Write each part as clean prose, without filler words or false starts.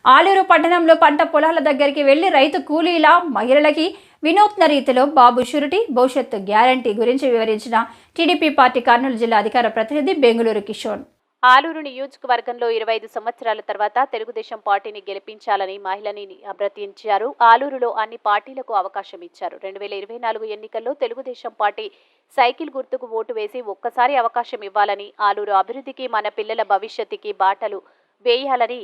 ఆలూరు పట్టణంలో పంట పొలాల దగ్గరికి వెళ్లి రైతు కూలీల మహిళలకి వినూత్న రీతిలో బాబు షూరిటీ భవిష్యత్తు గ్యారంటీ గురించి వివరించిన టీడీపీ పార్టీ కర్నూలు జిల్లా అధికార ప్రతినిధి బెంగుళూరు కిషోర్. ఆలూరు నియోజకవర్గంలో 25 సంవత్సరాల తర్వాత తెలుగుదేశం పార్టీని గెలిపించాలని మహిళని అభ్యర్థించారు. ఆలూరులో అన్ని పార్టీలకు అవకాశం ఇచ్చారు. 2024 ఎన్నికల్లో తెలుగుదేశం పార్టీ సైకిల్ గుర్తుకు ఓటు వేసి ఒక్కసారి అవకాశం ఇవ్వాలని, ఆలూరు అభివృద్ధికి, మన పిల్లల భవిష్యత్తుకి బాటలు వేయాలని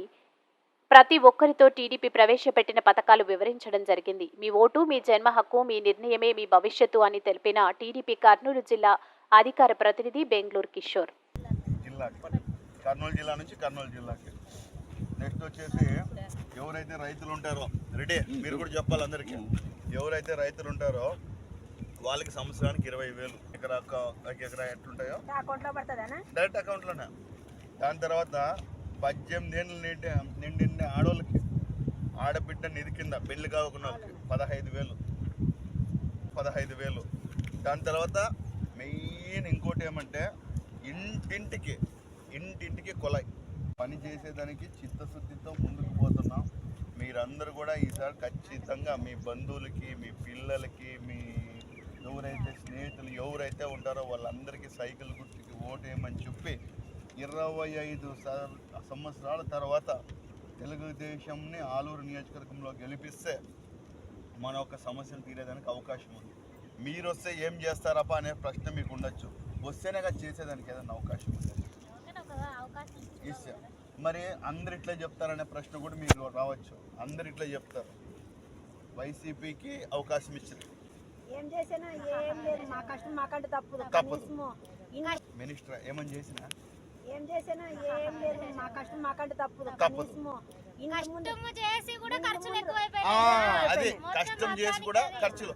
ప్రతి ఒక్కరితో టీడీపీ ప్రవేశపెట్టిన పథకాలు వివరించడం జరిగింది. మీ ఓటు మీ జన్మ హక్కు, మీ నిర్ణయమే మీ భవిష్యత్తు అని తెలిపిన టీడీపీ కర్నూలు జిల్లా అధికార ప్రతినిధి బెంగుళూరు కిషోర్. కర్నూలు జిల్లా నుంచి కర్నూలు జిల్లాకి నెక్స్ట్ వచ్చేసి ఎవరైతే రైతులు ఉంటారో రెడీ మీరు కూడా చెప్పాలి అందరికీ, ఎవరైతే రైతులు ఉంటారో వాళ్ళకి సంవత్సరానికి 20,000 ఎకరా ఎట్లుంటాయో డైరెక్ట్ అకౌంట్లోనే. దాని తర్వాత 18 ఏళ్ళు నిండిన ఆడవాళ్ళకి ఆడబిడ్డ నిధి కింద పెళ్లి కాకుండా వాళ్ళకి 15,000. దాని తర్వాత మెయిన్ ఇంకోటి ఏమంటే ఇంటింటికి కొలాయి పని చేసేదానికి చిత్తశుద్ధితో ముందుకు పోతున్నాం. మీరందరూ కూడా ఈసారి ఖచ్చితంగా మీ బంధువులకి, మీ పిల్లలకి, మీ ఎవరైతే స్నేహితులు ఎవరైతే ఉంటారో వాళ్ళందరికీ సైకిల్ గుర్తుకి ఓటేయమని చెప్పి 25 సంవత్సరాల తర్వాత తెలుగుదేశంని ఆలూరు నియోజకవర్గంలో గెలిపిస్తే మన ఒక సమస్యను తీరేదానికి అవకాశం ఉంది. మీరు వస్తే ఏం చేస్తారప్ప అనే ప్రశ్న మీకు ఉండొచ్చు. వస్తేనే కదా చేసేదానికి ఏదైనా అవకాశం ఉంది. మరి అందరు ఇట్లా చెప్తారనే ప్రశ్న కూడా మీరు రావచ్చు. అందరు ఇట్లా చెప్తారు. వైసీపీకి అవకాశం ఇచ్చింది, మినిస్టర్ ఏమని చేసినా అది కష్టం చేసి కూడా ఖర్చులు.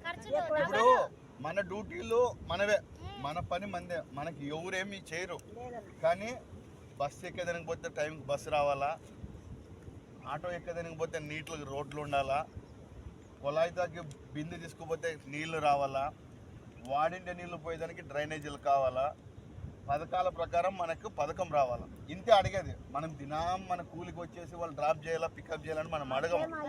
ఇప్పుడు మన డ్యూటీలు మనవే, మన పని మందే, మనకి ఎవరేమీ చేయరు. కానీ బస్సు ఎక్కేదానికి పోతే టైంకి బస్సు రావాలా, ఆటో ఎక్కేదానికి పోతే నీట్లు రోడ్లు ఉండాలా, కొలాయి తాకి బిందె తీసుకుపోతే నీళ్లు రావాలా, వాడింటే నీళ్లు పోయేదానికి డ్రైనేజీలు కావాలా, పథకాల ప్రకారం మనకు పథకం రావాలా. ఇంతే అడిగేది. మనం దినం మన కూలికి వచ్చేసి వాళ్ళు డ్రాప్ చేయాలా, పికప్ చేయాలని మనం అడగము.